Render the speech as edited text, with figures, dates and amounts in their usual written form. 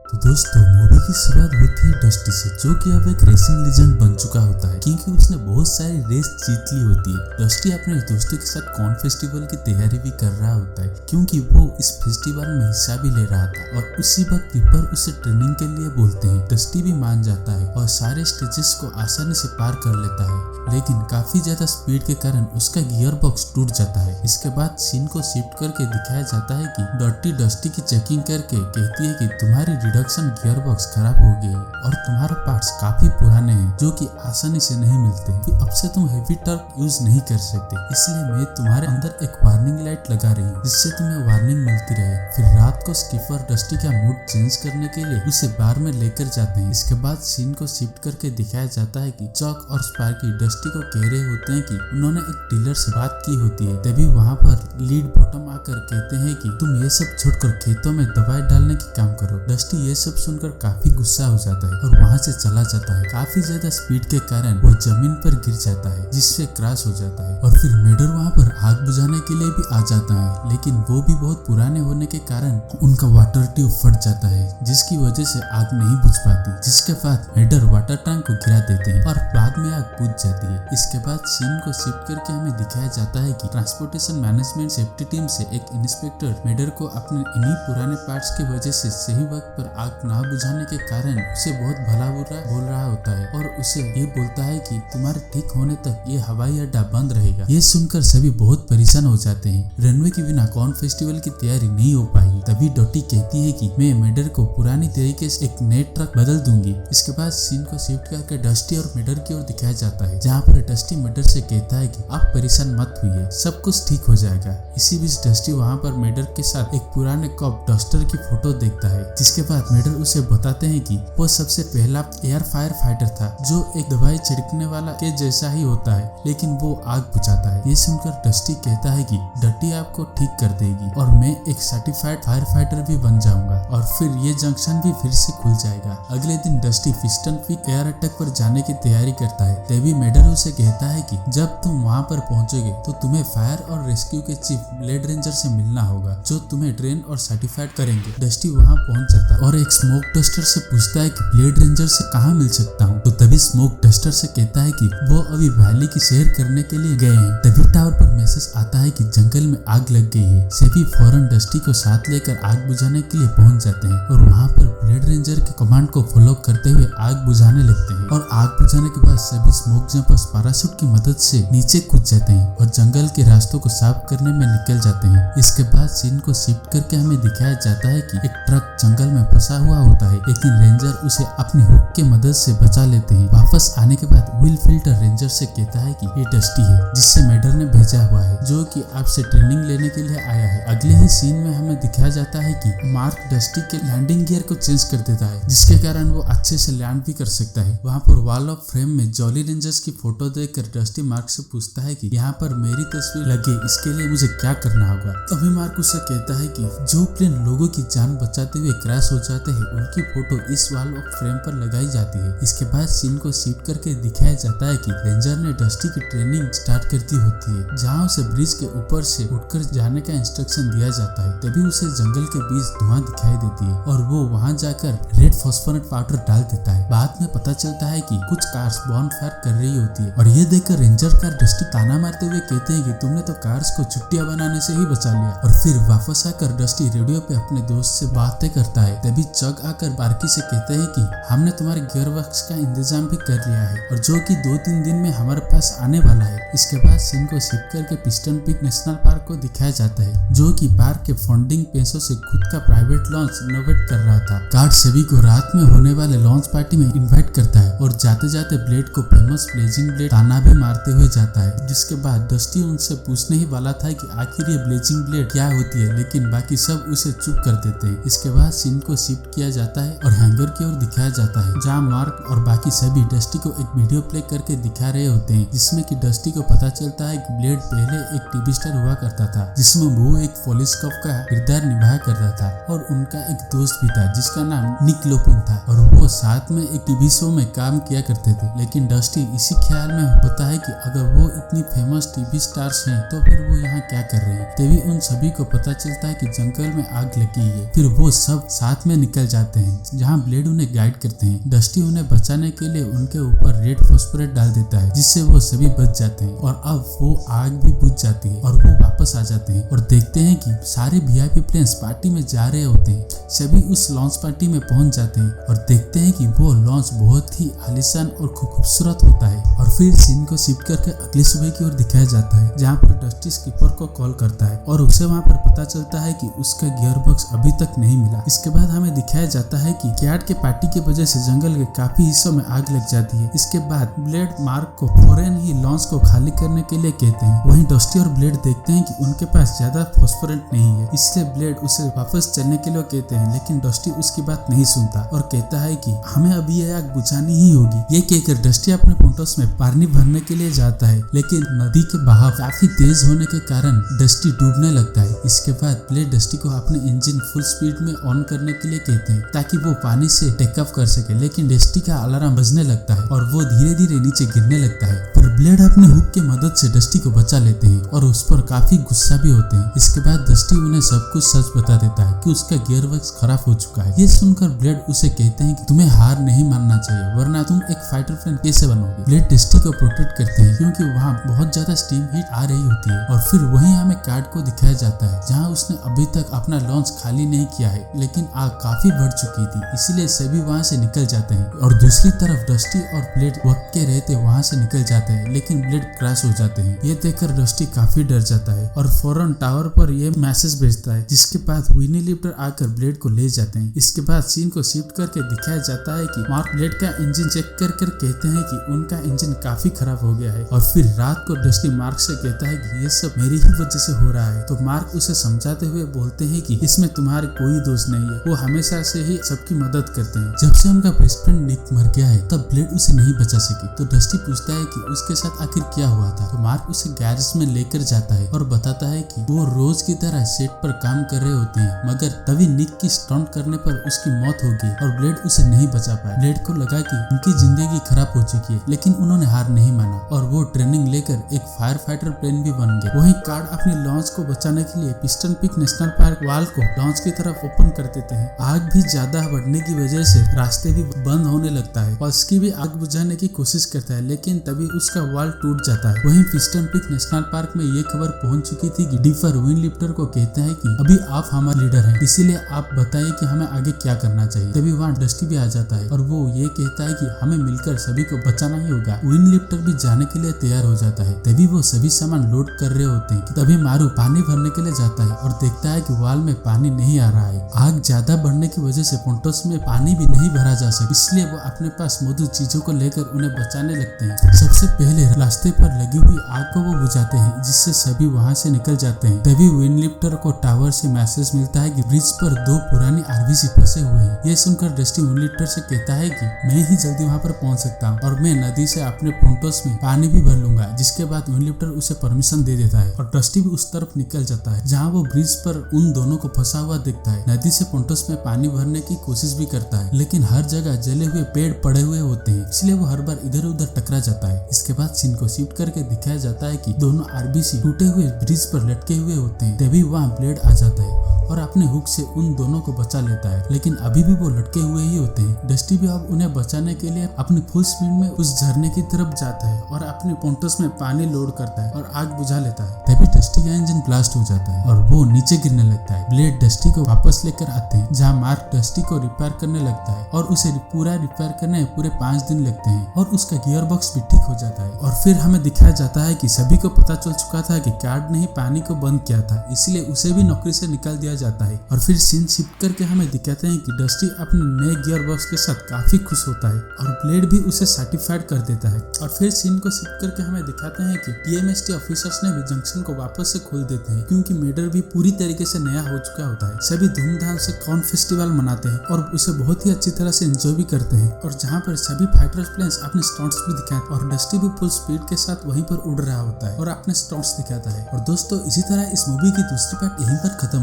तो दोस्तों मूवी की शुरुआत होती है डस्टी से, जो कि अब एक रेसिंग लेजेंड बन चुका होता है क्योंकि उसने बहुत सारी रेस जीत ली होती है। डस्टी अपने दोस्तों के साथ कॉर्न फेस्टिवल की तैयारी भी कर रहा होता है क्योंकि वो इस फेस्टिवल में हिस्सा भी ले रहा था और उसी वक्त रिपर उसे ट्रेनिंग के लिए बोलते हैं। डस्टी भी मान जाता है और सारे स्टेजेस को आसानी से पार कर लेता है, लेकिन काफी ज्यादा स्पीड के कारण उसका गियर बॉक्स टूट जाता है। इसके बाद सीन को शिफ्ट करके दिखाया जाता है कि डॉटी डस्टी की चेकिंग करके कहती है कि तुम्हारी रिडक्शन गियर बॉक्स खराब हो गई है और तुम्हारे पार्ट्स काफी पुराने हैं जो कि आसानी से नहीं मिलते, तो अब से तुम हेवी टर्क यूज नहीं कर सकते, इसलिए मैं तुम्हारे अंदर एक वार्निंग लाइट लगा रही हूँ जिससे तुम्हें वार्निंग मिलती रहे। फिर रात को स्कीपर डस्टी का मूड चेंज करने के लिए उसे बार में लेकर जाते हैं। इसके बाद सीन को शिफ्ट करके दिखाया जाता है कि चॉक और स्पार्की डस्टी को कह रहे होते हैं कि उन्होंने एक डीलर से बात की होती है। तभी वहाँ पर लीड बॉटम आकर कहते हैं कि तुम ये सब छोड़कर खेतों में दवाई डालने की काम करो। डस्टी ये सब सुनकर काफी गुस्सा हो जाता है और वहाँ से चला जाता है। काफी ज्यादा स्पीड के कारण वो जमीन पर गिर जाता है जिससे क्रैश हो जाता है और फिर मेडर वहाँ पर आग बुझाने के लिए भी आ जाता है, लेकिन वो भी बहुत पुराने होने के कारण उनका वाटर ट्यूब फट जाता है जिसकी वजह से आग नहीं बुझ पाती। जिसके बाद मेडर वाटर टैंक को गिरा देते हैं और बाद में आग बुझ जाती है। इसके बाद सीन को शिफ्ट करके हमें दिखाया जाता है कि ट्रांसपोर्टेशन मैनेजमेंट सेफ्टी टीम से एक इंस्पेक्टर मेडर को अपने इन्हीं पुराने पार्ट्स की वजह से सही वक्त पर आग ना बुझाने के कारण उसे बहुत भला बुरा बोल रहा होता है और उसे ये बोलता है कि तुम्हारे ठीक होने तक ये हवाई अड्डा बंद रहेगा। ये सुनकर सभी बहुत परेशान हो जाते हैं। रनवे के बिना कॉर्न फेस्टिवल की तैयारी नहीं हो पाई। तभी डॉटी कहती है कि मैं मेडर को पुरानी तरीके से एक नए ट्रक बदल दूंगी। इसके बाद सीन को शिफ्ट करके डस्टी और मेडर की ओर दिखाया जाता है, जहाँ पर डस्टी मेडर से कहता है कि आप परेशान मत होइए, सब कुछ ठीक हो जाएगा। इसी बीच डस्टी वहाँ पर मेडर के साथ एक पुराने कॉप डस्टर की फोटो देखता है, जिसके बाद मेडर उसे बताते हैं कि वो सबसे पहला एयर फायर फाइटर था जो एक दवाई छिड़कने वाला के जैसा ही होता है, लेकिन वो आग बुझाता है। ये सुनकर डस्टी कहता है कि डटी आपको ठीक कर देगी और मैं एक सर्टिफाइड फायर फाइटर भी बन जाऊंगा और फिर ये जंक्शन भी फिर से खुल जाएगा। अगले दिन डस्टी फिस्टन पीक एयर अटैक पर जाने की तैयारी करता है। तभी मेडर उसे कहता है कि जब तुम वहाँ पर पहुंचोगे तो तुम्हें फायर और रेस्क्यू के चीफ ब्लेड रेंजर से मिलना होगा जो तुम्हें ट्रेन और सर्टिफाइड करेंगे। डस्टी वहाँ पहुंच जाता है और एक स्मोक डस्टर से पूछता है कि ब्लेड रेंजर से कहाँ मिल सकता हूँ। तो तभी स्मोक डस्टर से कहता है कि वो अभी वैली की सैर करने के लिए गए हैं। तभी टावर पर मैसेज आता है कि जंगल में आग लग गई है। सभी फौरन डस्टी को साथ लेकर आग बुझाने के लिए पहुंच जाते हैं और वहाँ पर ब्लेड रेंजर के कमांड को फॉलो करते हुए आग बुझाने लगते हैं और आग बुझाने के बाद सभी स्मोक जंपर्स पैराशूट की मदद से नीचे कूद जाते हैं और जंगल के रास्तों को साफ करने में निकल जाते हैं। इसके बाद सीन को शिफ्ट करके हमें दिखाया जाता है कि एक ट्रक जंगल में फंसा हुआ होता है, लेकिन रेंजर उसे अपनी हुक के मदद से बचा लेते हैं। वापस आने के बाद विल फिल्टर रेंजर से कहता है कि ये डस्टी है जिससे मेडर ने भेजा हुआ है, जो कि आपसे ट्रेनिंग लेने के लिए आया है। अगले ही सीन में हमें दिखाया जाता है कि मार्क डस्टी के लैंडिंग गियर को चेंज कर देता है, जिसके कारण वो अच्छे से लैंड भी कर सकता है। वहाँ पर वॉल ऑफ फ्रेम में जॉली रेंजर्स की फोटो देखकर डस्टी मार्क से पूछता है कि यहाँ पर मेरी तस्वीर लगे, इसके लिए मुझे क्या करना होगा। तभी मार्क उससे कहता है कि जो प्लेन लोगों की जान बचाते हुए क्रैश हो जाते हैं उनकी फोटो इस वॉल ऑफ फ्रेम पर लगाई जाती है। इसके बाद सीन को शिफ्ट करके दिखाया जाता है कि रेंजर ने डस्टी की ट्रेनिंग स्टार्ट कर दी होती है, जहाँ उसे ब्रिज के ऊपर से उठकर जाने का इंस्ट्रक्शन दिया जाता है। तभी उसे जंगल के बीच धुआं दिखाई देती है और वो वहाँ जाकर रेड फॉस्फोरेट पाउडर डाल देता है। बाद में पता चलता है कि कुछ कार्स बॉन फायर कर रही होती है और ये देखकर रेंजर कार डस्टी ताना मारते हुए कहते हैं कि तुमने तो कार्स को छुट्टियां बनाने से ही बचा लिया। और फिर वापस आकर डस्टी रेडियो पे अपने दोस्त से बातें करता है। तभी चक आकर बार्की से कहते हैं कि हमने तुम्हारे गियर बॉक्स का इंतजाम भी कर लिया है और जो कि 2-3 दिन में हमारे पास आने वाला है। इसके बाद सीन को शिफ्ट करके पिस्टन पीक नेशनल पार्क को दिखाया जाता है, जो कि पार्क के फंडिंग पैसों से खुद का प्राइवेट लॉन्च इनोवेट कर रहा था। गार्ड सभी को रात में होने वाले लॉन्च पार्टी में इन्वाइट करता है और जाते जाते ब्लेड को फेमस ब्लेजिंग ब्लेड ताना भी मारते हुए जाता है। जिसके बाद डस्टी उनसे पूछने ही वाला था कि आखिर ये ब्लेजिंग ब्लेड क्या होती है, लेकिन बाकी सब उसे चुप कर देते हैं। इसके बाद सीन को शिफ्ट किया जाता है और हैंगर की ओर दिखाया जाता है, जहाँ मार्क और बाकी सभी डस्टी को एक वीडियो प्ले करके दिखा रहे होते हैं, जिसमें कि डस्टी को पता चलता है कि ब्लेड पहले एक टीवी स्टार हुआ करता था, जिसमें वो एक पुलिस कप का किरदार निभाया करता था और उनका एक दोस्त भी था जिसका नाम निक लोपन था और वो साथ में एक टीवी शो में काम किया करते थे। लेकिन डस्टी इसी ख्याल में होता है कि अगर वो इतनी फेमस टीवी स्टार्स हैं तो फिर वो यहाँ क्या कर रहे हैं। तभी उन सभी को पता चलता है कि जंगल में आग लगी है। फिर वो सब साथ में लिए निकल जाते हैं, जहाँ ब्लेड उन्हें गाइड करते हैं। डस्टी उन्हें बचाने के लिए उनके ऊपर रेड फॉस्फोरेट डाल देता है, जिससे वो सभी बच जाते हैं और अब वो आग भी बुझ जाती है और वो वापस आ जाते हैं और देखते हैं कि सारे वीआईपी प्लेन्स पार्टी में जा रहे होते हैं। सभी उस लॉन्च पार्टी में पहुंच जाते हैं और देखते हैं कि वो लॉन्च बहुत ही आलीशान और खूबसूरत होता है। और फिर सीन को शिफ्ट करके अगली सुबह की ओर दिखाया जाता है, जहाँ पर डस्टी स्कीपर को कॉल करता है और उसे वहाँ पर पता चलता है कि उसका गियर बॉक्स अभी तक नहीं मिला। इसके बाद हमें दिखाया जाता है कि कैट के पार्टी की वजह से जंगल के काफी हिस्सों में आग लग जाती है। इसके बाद ब्लेड मार्क को फौरन ही लॉन्च को खाली करने के लिए कहते हैं। वहीं डस्टी और ब्लेड देखते हैं कि उनके पास ज्यादा फॉस्फोरेट नहीं है, इसलिए ब्लेड उसे वापस चलने के लिए कहते हैं, लेकिन डस्टी उसकी बात नहीं सुनता और कहता है कि हमें अभी यह आग बुझानी ही होगी। ये कहकर डस्टी अपने पोंटोस में पानी भरने के लिए जाता है, लेकिन नदी के बहाव काफी तेज होने के कारण डस्टी डूबने लगता है। इसके बाद ब्लेड डस्टी को अपने इंजन फुल स्पीड में ऑन करने के लिए कहते हैं ताकि वो पानी से टेक ऑफ कर सके, लेकिन डस्टी का अलार्म बजने लगता है और वो धीरे धीरे नीचे गिरने लगता है। पर ब्लेड अपने हुक के मदद से डस्टी को बचा लेते हैं और उस पर काफी गुस्सा भी होते हैं। इसके बाद डस्टी उन्हें सब कुछ सच बता देता है कि उसका गियर बॉक्स खराब हो चुका है। ये सुनकर ब्लेड उसे कहते हैं कि तुम्हें हार नहीं मानना चाहिए, वरना तुम एक फाइटर प्लेन कैसे बनोगे। ब्लेड डस्टी को प्रोटेक्ट करते हैं क्योंकि वहाँ बहुत ज्यादा स्टीम हीट आ रही होती है। और फिर वहीं हमें कार्ड को दिखाया जाता है, जहाँ उसने अभी तक अपना लॉन्च खाली नहीं किया है, लेकिन आग काफी बढ़ चुकी थी, इसीलिए सभी वहाँ से निकल जाते हैं। और दूसरी तरफ डस्टी और ब्लेड वक्त के रहते वहाँ से निकल जाते हैं, लेकिन ब्लेड क्रैश हो जाते हैं। ये देखकर डस्टी काफी डर जाता है और फौरन टावर पर ये मैसेज भेजता है, जिसके बाद विनी लिफ्टर आकर ब्लेड को ले जाते हैं। इसके बाद सीन को शिफ्ट करके दिखाया जाता है कि मार्क ब्लेड का इंजन चेक कर कहते हैं कि उनका इंजन काफी खराब हो गया है। और फिर रात को डस्टी मार्क से कहता है कि ये सब मेरी ही वजह से हो रहा है। तो मार्क उसे समझाते हुए बोलते हैं कि इसमें तुम्हारी कोई दोष नहीं है, वो हमेशा से ही सबकी मदद करते हैं। जब से उनका बेस्ट फ्रेंड निक मर गया है, तब ब्लेड उसे नहीं बचा सकी। तो डस्टी पूछता है कि उसके साथ आखिर क्या हुआ था। तो मार्क उसे गैरेज में लेकर जाता है और बताता है कि वो रोज की तरह सेट पर काम कर रहे होते हैं, मगर तभी निक की स्टंट करने पर उसकी मौत हो गई और ब्लेड उसे नहीं बचा पाया। ब्लेड को लगा कि उनकी जिंदगी खराब हो चुकी है, लेकिन उन्होंने हार नहीं माना और वो ट्रेनिंग लेकर एक फायर फाइटर प्लेन भी बन गए। वहीं कार्ड अपने लॉन्च को बचाने के लिए पिस्टन पीक नेशनल पार्क वाल को लॉन्च की तरफ ओपन कर देते हैं। आग भी ज्यादा बढ़ने की वजह से रास्ते भी बंद होने लगता है और उसकी भी आग बुझाने की कोशिश करता है, लेकिन तभी उसका वाल टूट जाता है। वहीं पिस्टन पीक नेशनल पार्क में ये खबर पहुंच चुकी थी कि डिफर विन लिफ्टर को कहता है कि अभी आप हमारे लीडर हैं, इसीलिए आप बताइए कि हमें आगे क्या करना चाहिए। तभी वहाँ डस्टी भी आ जाता है और वो ये कहता है कि हमें मिलकर सभी को बचाना ही होगा। विन लिफ्टर भी जाने के लिए तैयार हो जाता है। तभी वो सभी सामान लोड कर रहे होते हैं। तभी मारू पानी भरने के लिए जाता है और देखता है कि वाल में पानी नहीं आ रहा है। आग ज्यादा बढ़ने की वजह से पोंटोस में पानी भी नहीं भरा जा सका, इसलिए वो अपने पास मौजूद चीजों को लेकर उन्हें बचाने लगते हैं। सबसे पहले रास्ते पर लगी हुई आग को वो बुझाते हैं, जिससे सभी वहाँ से निकल जाते हैं। तभी विन लिफ्टर को टावर से मैसेज मिलता है कि ब्रिज पर 2 पुरानी आरबीसी फंसे हुए हैं। ये सुनकर डस्टी विन लिफ्टर से कहता है कि मैं ही जल्दी वहाँ पर पहुँच सकता हूँ और मैं नदी से अपने पोंटोस में पानी भी भर लूंगा। जिसके बाद विन लिफ्टर उसे परमिशन दे देता है और डस्टी भी उस तरफ निकल जाता है, जहाँ वो ब्रिज पर उन दोनों को फंसा हुआ देखता है। नदी से पोंटोस में पानी भरने की कोशिश भी करता है, लेकिन हर जगह जले हुए पेड़ पड़े हुए होते हैं, इसलिए वो हर बार इधर उधर टकरा जाता है। इसके बाद सीन को शिफ्ट करके दिखाया जाता है कि दोनों आरबीसी टूटे हुए ब्रिज पर लटके हुए होते हैं। तभी वहाँ ब्लेड आ जाता है और अपने हुक से उन दोनों को बचा लेता है, लेकिन अभी भी वो लटके हुए ही होते हैं। डस्टी भी अब उन्हें बचाने के लिए अपनी फुल स्पीड में उस झरने की तरफ जाता है और अपने पोंटोस में पानी लोड करता है और आग बुझा लेता है। तभी डस्टी का इंजन ब्लास्ट हो जाता है और वो नीचे गिरने लगता है। ब्लेड डस्टी को वापस लेकर आते हैं, जहाँ मार्क डस्टी को रिपेयर करने लगता है और उसे पूरा रिपेयर करने में पूरे 5 दिन लगते हैं और उसका गियर बॉक्स भी ठीक हो जाता है। और फिर हमें दिखाया जाता है कि सभी को पता चल चुका था कि कार्ड ने ही पानी को बंद किया था, इसलिए उसे भी नौकरी से निकाल दिया जाता है। और फिर सीन शिफ्ट करके हमें दिखाते हैं कि डस्टी अपने नए गियर बॉक्स के साथ काफी खुश होता है और ब्लेड भी उसे सर्टिफाइड कर देता है। और फिर सीन को शिफ्ट करके हमें दिखाते हैं कि टीएमएसटी ऑफिसर्स ने भी जंक्शन को वापस से खोल देते हैं, क्योंकि मेडर भी पूरी तरीके से नया हो चुका होता है। सभी धूमधाम से कॉर्न फेस्टिवल मनाते हैं और उसे बहुत ही अच्छी तरह से एंजॉय भी करते हैं, और जहाँ पर सभी फाइटर्स प्लेन्स अपने स्टंट्स भी दिखाते हैं और डस्टी भी फुल स्पीड के साथ वहीं पर उड़ रहा होता है और अपने स्टंट्स दिखाता है। और दोस्तों इसी तरह इस मूवी की दूसरी पार्ट यहीं पर खत्म